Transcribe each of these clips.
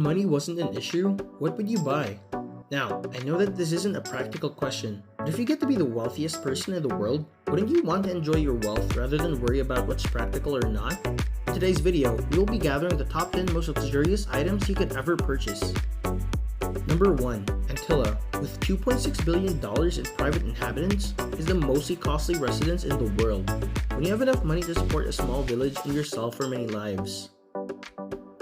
money wasn't an issue, what would you buy? Now, I know that this isn't a practical question, but if you get to be the wealthiest person in the world, wouldn't you want to enjoy your wealth rather than worry about what's practical or not? In today's video, we will be gathering the top 10 most luxurious items you could ever purchase. Number 1. Attila, with $2.6 billion in private inhabitants, is the mostly costly residence in the world, when you have enough money to support a small village and yourself for many lives.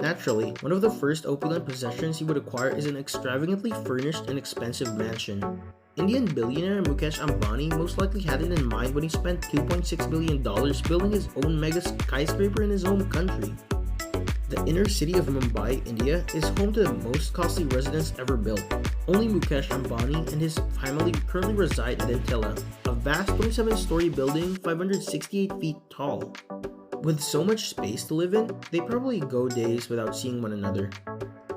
Naturally, one of the first opulent possessions he would acquire is an extravagantly furnished and expensive mansion. Indian billionaire Mukesh Ambani most likely had it in mind when he spent $2.6 billion building his own mega skyscraper in his home country. The inner city of Mumbai, India, is home to the most costly residence ever built. Only Mukesh Ambani and his family currently reside at Attila, a vast 27-story building 568 feet tall. With so much space to live in, they probably go days without seeing one another.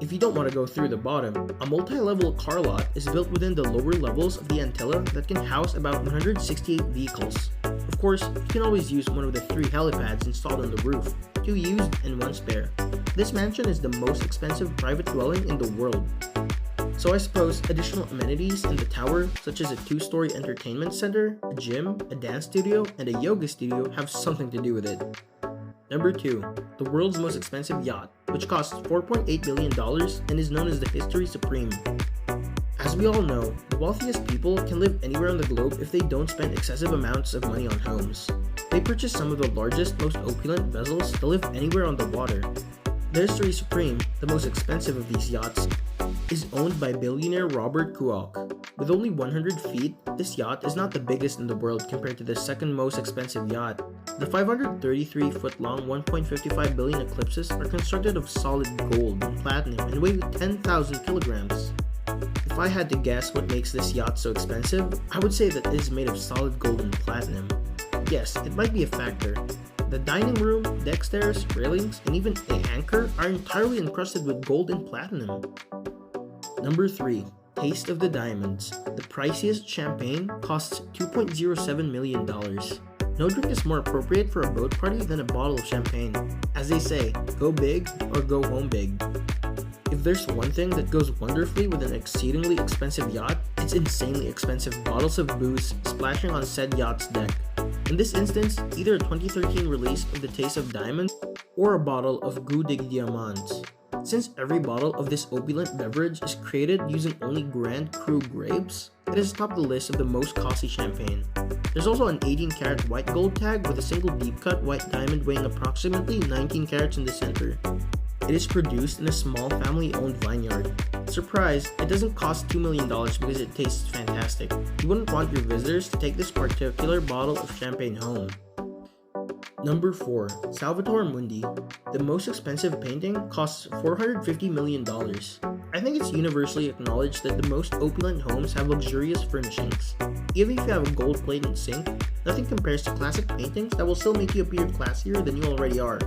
If you don't want to go through the bottom, a multi-level car lot is built within the lower levels of the Attila that can house about 168 vehicles. Of course, you can always use one of the 3 helipads installed on the roof, 2 used and 1 spare. This mansion is the most expensive private dwelling in the world. So I suppose additional amenities in the tower, such as a 2-story entertainment center, a gym, a dance studio, and a yoga studio have something to do with it. Number 2. The world's most expensive yacht, which costs $4.8 billion and is known as the History Supreme. As we all know, the wealthiest people can live anywhere on the globe if they don't spend excessive amounts of money on homes. They purchase some of the largest, most opulent vessels to live anywhere on the water. The History Supreme, the most expensive of these yachts, is owned by billionaire Robert Kuok. With only 100 feet, this yacht is not the biggest in the world compared to the second most expensive yacht. The 533-foot-long 1.55 billion Eclipses are constructed of solid gold and platinum and weigh 10,000 kilograms. If I had to guess what makes this yacht so expensive, I would say that it is made of solid gold and platinum. Yes, it might be a factor. The dining room, deck stairs, railings, and even the anchor are entirely encrusted with gold and platinum. Number 3. Taste of the Diamonds. The priciest champagne costs $2.07 million. No drink is more appropriate for a boat party than a bottle of champagne. As they say, go big or go home big. If there's one thing that goes wonderfully with an exceedingly expensive yacht, it's insanely expensive bottles of booze splashing on said yacht's deck. In this instance, either a 2013 release of The Taste of Diamonds or a bottle of Goût des Diamants. Since every bottle of this opulent beverage is created using only Grand Cru grapes, it has topped the list of the most costly champagne. There's also an 18-karat white gold tag with a single deep-cut white diamond weighing approximately 19 carats in the center. It is produced in a small family-owned vineyard. Surprise, it doesn't cost $2 million because it tastes fantastic. You wouldn't want your visitors to take this particular bottle of champagne home. Number 4. Salvador Mundi. The most expensive painting costs $450 million. I think it's universally acknowledged that the most opulent homes have luxurious furnishings. Even if you have a gold plate and sink, nothing compares to classic paintings that will still make you appear classier than you already are.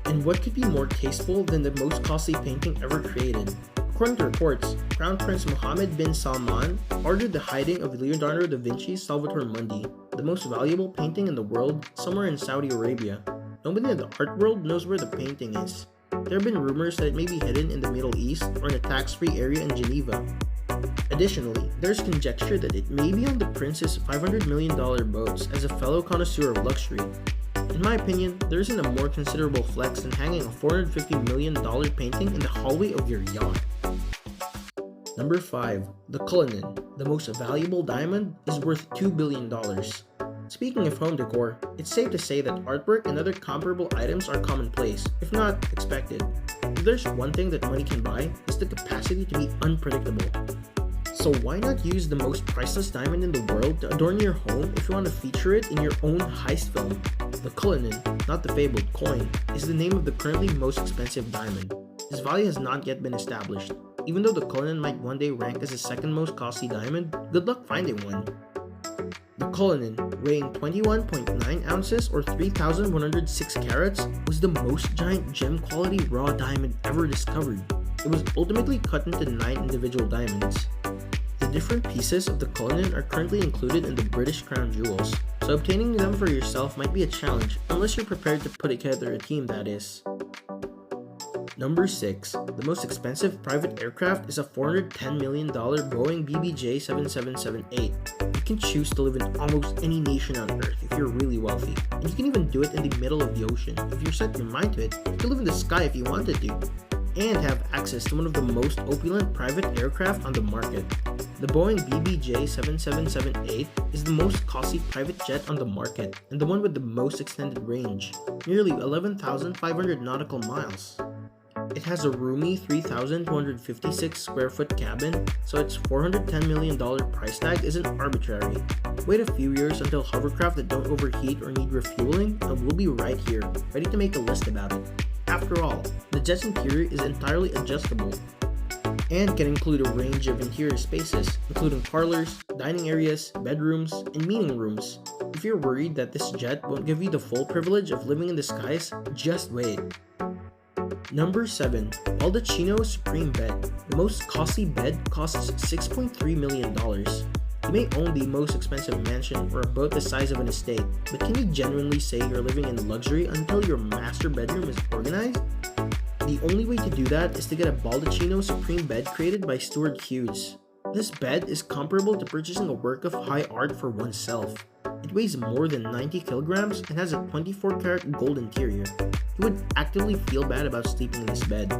And what could be more tasteful than the most costly painting ever created? According to reports, Crown Prince Mohammed bin Salman ordered the hiding of Leonardo da Vinci's Salvador Mundi, the most valuable painting in the world, somewhere in Saudi Arabia. Nobody in the art world knows where the painting is. There have been rumors that it may be hidden in the Middle East or in a tax-free area in Geneva. Additionally, there's conjecture that it may be on the prince's $500 million boats as a fellow connoisseur of luxury. In my opinion, there isn't a more considerable flex than hanging a $450 million painting in the hallway of your yacht. Number 5. The Cullinan. The most valuable diamond is worth $2 billion. Speaking of home decor, it's safe to say that artwork and other comparable items are commonplace, if not expected. If there's one thing that money can buy, it's the capacity to be unpredictable. So why not use the most priceless diamond in the world to adorn your home if you want to feature it in your own heist film? The Cullinan, not the fabled coin, is the name of the currently most expensive diamond. Its value has not yet been established. Even though the Cullinan might one day rank as the second most costly diamond, good luck finding one. The Cullinan, weighing 21.9 ounces or 3,106 carats, was the most giant gem-quality raw diamond ever discovered. It was ultimately cut into 9 individual diamonds. The different pieces of the Cullinan are currently included in the British Crown Jewels, so obtaining them for yourself might be a challenge unless you're prepared to put together a team, that is. Number 6. The most expensive private aircraft is a $410 million Boeing BBJ 7778. You can choose to live in almost any nation on Earth if you're really wealthy, and you can even do it in the middle of the ocean. If you're set your mind to it, you can live in the sky if you wanted to, and have access to one of the most opulent private aircraft on the market. The Boeing BBJ 7778 is the most costly private jet on the market, and the one with the most extended range, nearly 11,500 nautical miles. It has a roomy 3,256 square foot cabin, so its $410 million price tag isn't arbitrary. Wait a few years until hovercraft that don't overheat or need refueling, and we'll be right here, ready to make a list about it. After all, the jet's interior is entirely adjustable and can include a range of interior spaces, including parlors, dining areas, bedrooms, and meeting rooms. If you're worried that this jet won't give you the full privilege of living in the skies, just wait. Number 7. Baldacchino Supreme Bed. The most costly bed costs $6.3 million. You may own the most expensive mansion or a boat the size of an estate, but can you genuinely say you're living in luxury until your master bedroom is organized? The only way to do that is to get a Baldacchino Supreme Bed created by Stuart Hughes. This bed is comparable to purchasing a work of high art for oneself. It weighs more than 90 kilograms and has a 24-karat gold interior. You would actively feel bad about sleeping in this bed.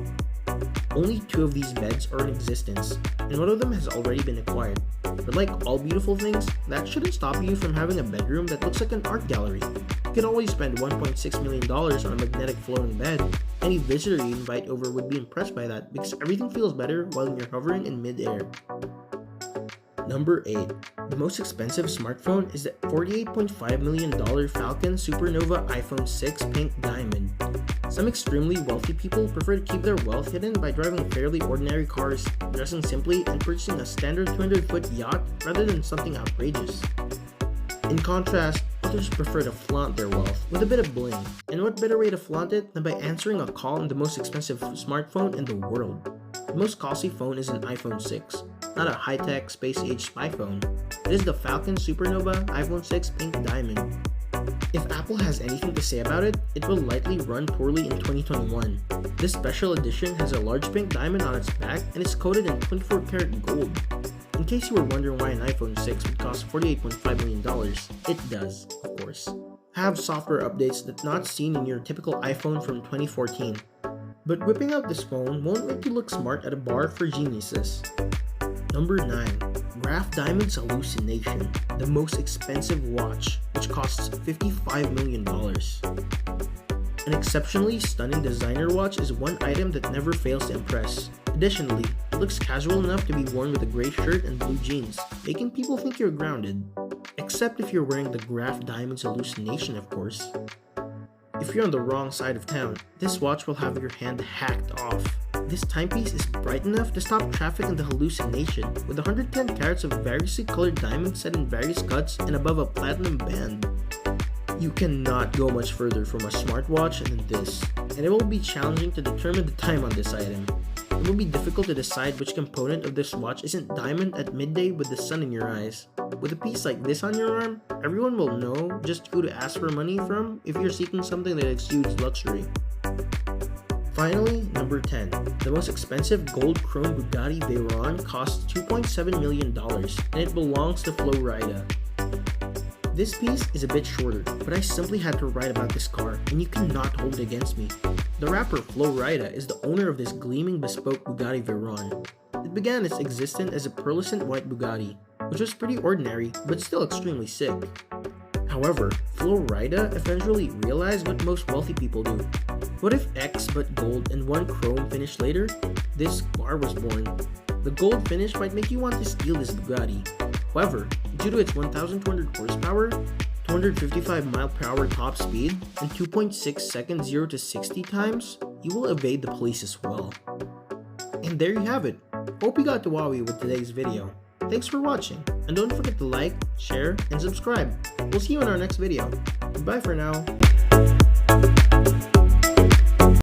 Only 2 of these beds are in existence, and one of them has already been acquired. But like all beautiful things, that shouldn't stop you from having a bedroom that looks like an art gallery. You can always spend $1.6 million on a magnetic floating bed. Any visitor you invite over would be impressed by that because everything feels better while you're hovering in mid-air. Number 8. The most expensive smartphone is the $48.5 million Falcon Supernova iPhone 6 Pink Diamond. Some extremely wealthy people prefer to keep their wealth hidden by driving fairly ordinary cars, dressing simply, and purchasing a standard 200-foot yacht rather than something outrageous. In contrast, others prefer to flaunt their wealth with a bit of bling, and what better way to flaunt it than by answering a call on the most expensive smartphone in the world. The most costly phone is an iPhone 6, not a high-tech, space-age spy phone. It is the Falcon Supernova iPhone 6 Pink Diamond. If Apple has anything to say about it, it will likely run poorly in 2021. This special edition has a large pink diamond on its back and is coated in 24-karat gold. In case you were wondering why an iPhone 6 would cost $48.5 million, it does, of course. Have software updates that's not seen in your typical iPhone from 2014. But whipping out this phone won't make you look smart at a bar for geniuses. Number 9. Graph Diamond's Hallucination, the most expensive watch, which costs $55 million. An exceptionally stunning designer watch is one item that never fails to impress. Additionally, it looks casual enough to be worn with a gray shirt and blue jeans, making people think you're grounded. Except if you're wearing the Graph Diamond's Hallucination, of course. If you're on the wrong side of town, this watch will have your hand hacked off. This timepiece is bright enough to stop traffic in the Hallucination, with 110 carats of variously colored diamonds set in various cuts and above a platinum band. You cannot go much further from a smartwatch than this, and it will be challenging to determine the time on this item. It will be difficult to decide which component of this watch isn't diamond at midday with the sun in your eyes. With a piece like this on your arm, everyone will know just who to ask for money from if you're seeking something that exudes luxury. Finally, number 10. The most expensive gold chrome Bugatti Veyron costs $2.7 million, and it belongs to Flo Rida. This piece is a bit shorter, but I simply had to write about this car, and you cannot hold it against me. The rapper Flo Rida is the owner of this gleaming bespoke Bugatti Veyron. It began its existence as a pearlescent white Bugatti, which was pretty ordinary, but still extremely sick. However, Flo Rida eventually realized what most wealthy people do. What if X but gold and one chrome finish later? This car was born. The gold finish might make you want to steal this Bugatti. However, due to its 1,200 horsepower, 255 mph top speed, and 2.6 seconds 0 to 60 times, you will evade the police as well. And there you have it. Hope you got to wowie with today's video. Thanks for watching, and don't forget to like, share, and subscribe. We'll see you in our next video. Goodbye for now.